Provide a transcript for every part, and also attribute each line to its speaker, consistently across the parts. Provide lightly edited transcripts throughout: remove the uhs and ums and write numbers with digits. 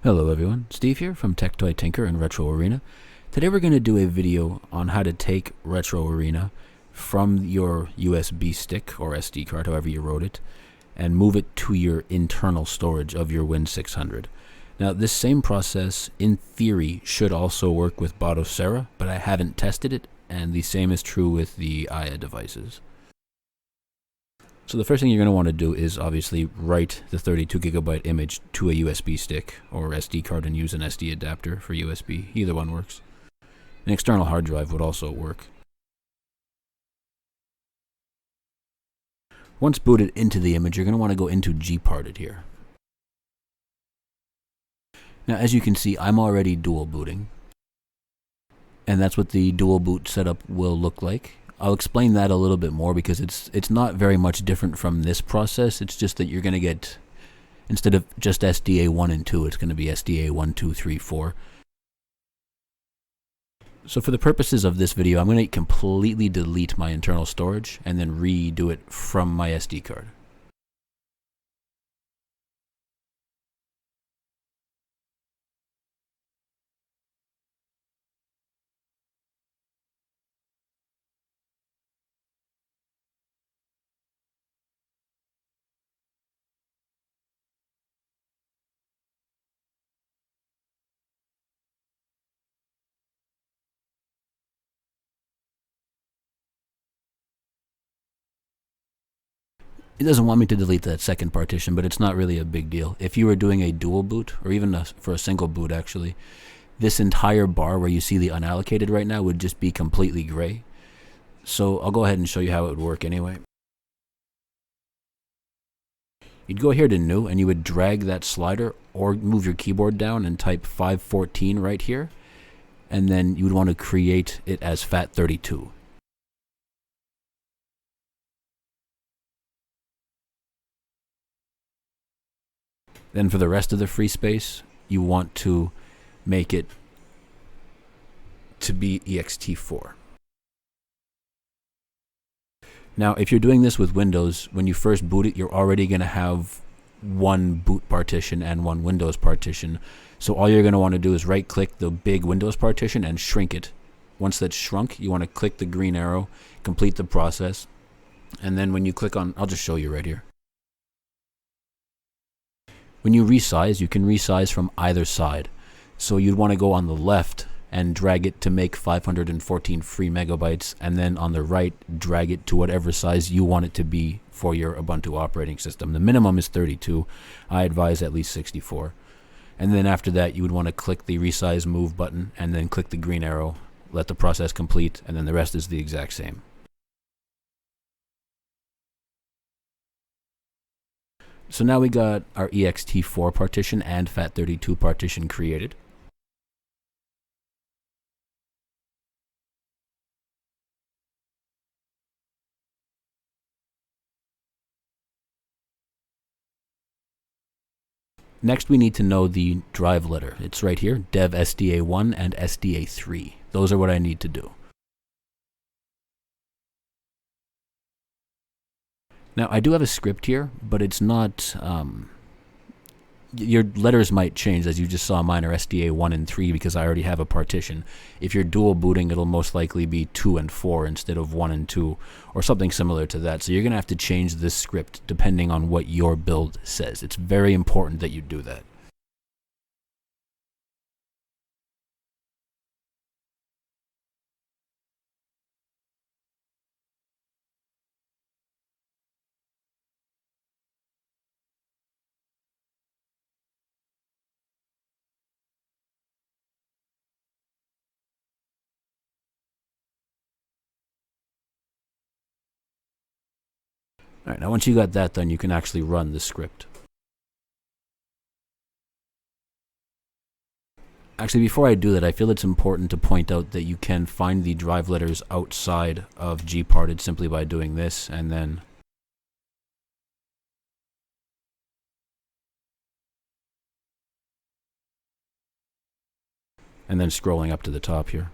Speaker 1: Hello everyone, Steve here from Tech Toy Tinker and Retro Arena. Today we're going to do a video on how to take Retro Arena from your USB stick or SD card, however you wrote it, and move it to your internal storage of your Win600. Now this same process, in theory, should also work with Batocera, but I haven't tested it, and the same is true with the Aya devices. So the first thing you're going to want to do is obviously write the 32 gigabyte image to a USB stick or SD card and use an SD adapter for USB. Either one works. An external hard drive would also work. Once booted into the image, you're going to want to go into gparted here. Now as you can see, I'm already dual booting. And that's what the dual boot setup will look like. I'll explain that a little bit more because it's not very much different from this process. It's just that you're going to get, instead of just SDA 1 and 2, it's going to be SDA 1, 2, 3, 4. So for the purposes of this video, I'm going to completely delete my internal storage and then redo it from my SD card. It doesn't want me to delete that second partition, but it's not really a big deal. If you were doing a dual boot, or even for a single boot actually, this entire bar where you see the unallocated right now would just be completely gray. So I'll go ahead and show you how it would work anyway. You'd go here to new and you would drag that slider or move your keyboard down and type 514 right here. And then you would want to create it as FAT32. Then for the rest of the free space, you want to make it to be ext4. Now, if you're doing this with Windows, when you first boot it, you're already going to have one boot partition and one Windows partition. So all you're going to want to do is right-click the big Windows partition and shrink it. Once that's shrunk, you want to click the green arrow, complete the process, and then when you click on, I'll just show you right here. When you resize, you can resize from either side. So you'd want to go on the left and drag it to make 514 free megabytes, and then on the right, drag it to whatever size you want it to be for your Ubuntu operating system. The minimum is 32. I advise at least 64. And then after that, you would want to click the resize move button and then click the green arrow, let the process complete, and then the rest is the exact same. So now we got our ext4 partition and FAT32 partition created. Next we need to know the drive letter. It's right here, dev SDA1 and SDA3. Those are what I need to do. Now I do have a script here, but it's not, your letters might change. As you just saw, mine are SDA 1 and 3 because I already have a partition. If you're dual booting, it'll most likely be 2 and 4 instead of 1 and 2, or something similar to that. So you're going to have to change this script depending on what your build says. It's very important that you do that. All right, now once you got that done, you can actually run the script. Actually, before I do that, I feel it's important to point out that you can find the drive letters outside of gparted simply by doing this and then scrolling up to the top here.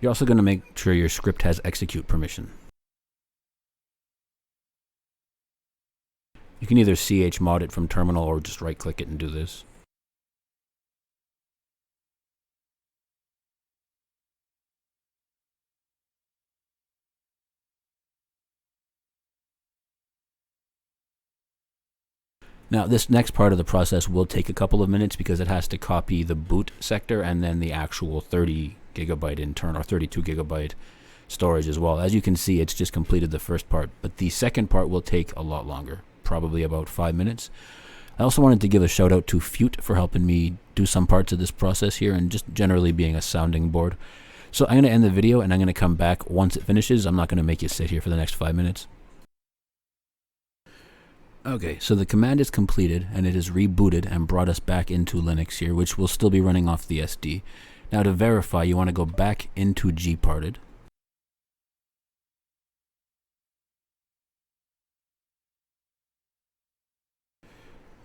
Speaker 1: You're also going to make sure your script has execute permission. You can either chmod it from terminal or just right click it and do this. Now this next part of the process will take a couple of minutes because it has to copy the boot sector and then the actual 30 gigabyte internal or 32 gigabyte storage as well. As you can see, it's just completed the first part, but the second part will take a lot longer, probably about 5 minutes. I also wanted to give a shout out to Fute for helping me do some parts of this process here and just generally being a sounding board. So I'm going to end the video and I'm going to come back once it finishes. I'm not going to make you sit here for the next 5 minutes. Okay, so the command is completed and it is rebooted and brought us back into Linux here, which will still be running off the SD. Now to verify, you want to go back into gparted.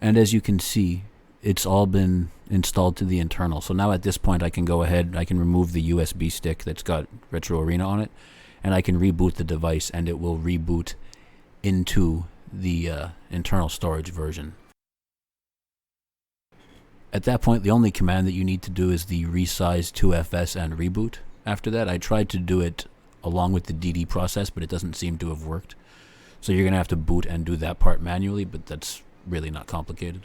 Speaker 1: And as you can see, it's all been installed to the internal. So now at this point I can go ahead, I can remove the USB stick that's got Retro Arena on it, and I can reboot the device and it will reboot into the internal storage version. At that point, the only command that you need to do is the resize 2fs and reboot. After that, I tried to do it along with the DD process, but it doesn't seem to have worked. So you're going to have to boot and do that part manually, but that's really not complicated.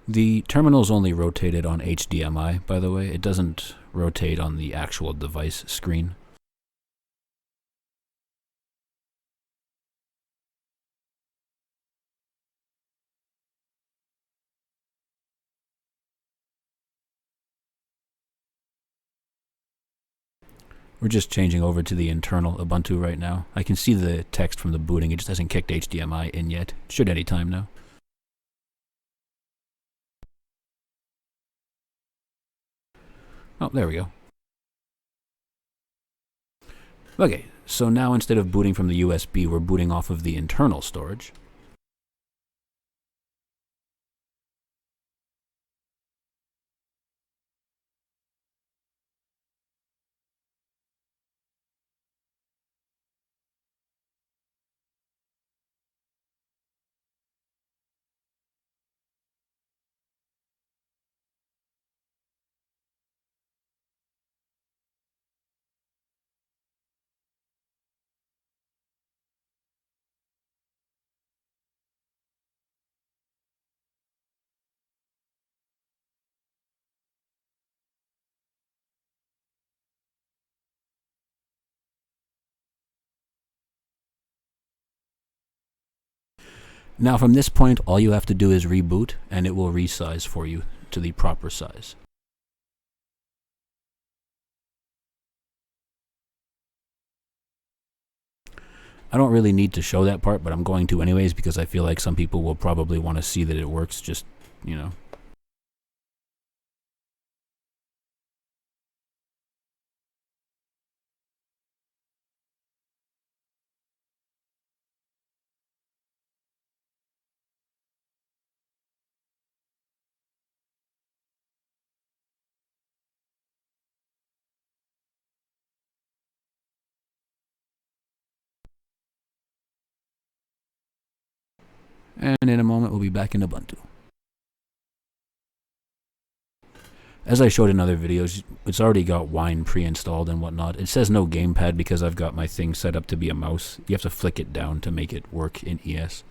Speaker 1: The terminal's only rotated on HDMI, by the way. It doesn't rotate on the actual device screen. We're just changing over to the internal Ubuntu right now. I can see the text from the booting. It just hasn't kicked HDMI in yet. It should any time now. Oh, there we go. Okay, so now instead of booting from the USB, we're booting off of the internal storage. Now from this point, all you have to do is reboot, and it will resize for you to the proper size. I don't really need to show that part, but I'm going to anyways because I feel like some people will probably want to see that it works, just, you know. And in a moment, we'll be back in Ubuntu. As I showed in other videos, it's already got Wine pre-installed and whatnot. It says no gamepad because I've got my thing set up to be a mouse. You have to flick it down to make it work in ES.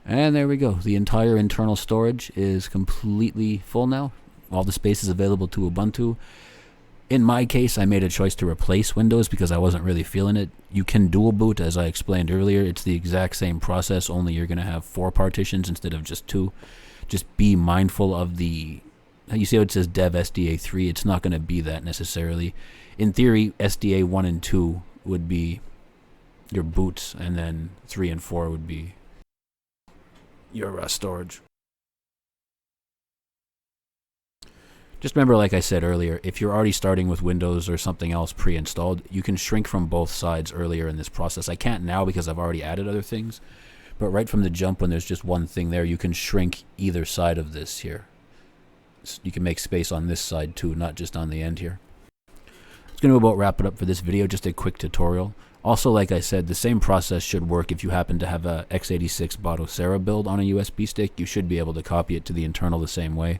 Speaker 1: And there we go. The entire internal storage is completely full now. All the space is available to Ubuntu. In my case, I made a choice to replace Windows because I wasn't really feeling it. You can dual boot, as I explained earlier. It's the exact same process, only you're going to have 4 partitions instead of just 2. Just be mindful of the You see how it says dev SDA 3? It's not going to be that necessarily. In theory, SDA 1 and 2 would be your boots, and then 3 and 4 would be your storage. Just remember, like I said earlier, if you're already starting with Windows or something else pre-installed, you can shrink from both sides earlier in this process. I can't now because I've already added other things, but right from the jump when there's just one thing there, you can shrink either side of this here. So you can make space on this side too, not just on the end here. It's going to about wrap it up for this video, just a quick tutorial. Also, like I said, the same process should work if you happen to have a x86 Batocera build on a USB stick. You should be able to copy it to the internal the same way,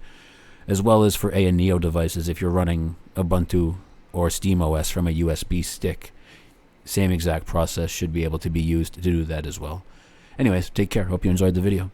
Speaker 1: as well as for A and Neo devices if you're running Ubuntu or SteamOS from a USB stick. Same exact process should be able to be used to do that as well. Anyways, take care. Hope you enjoyed the video.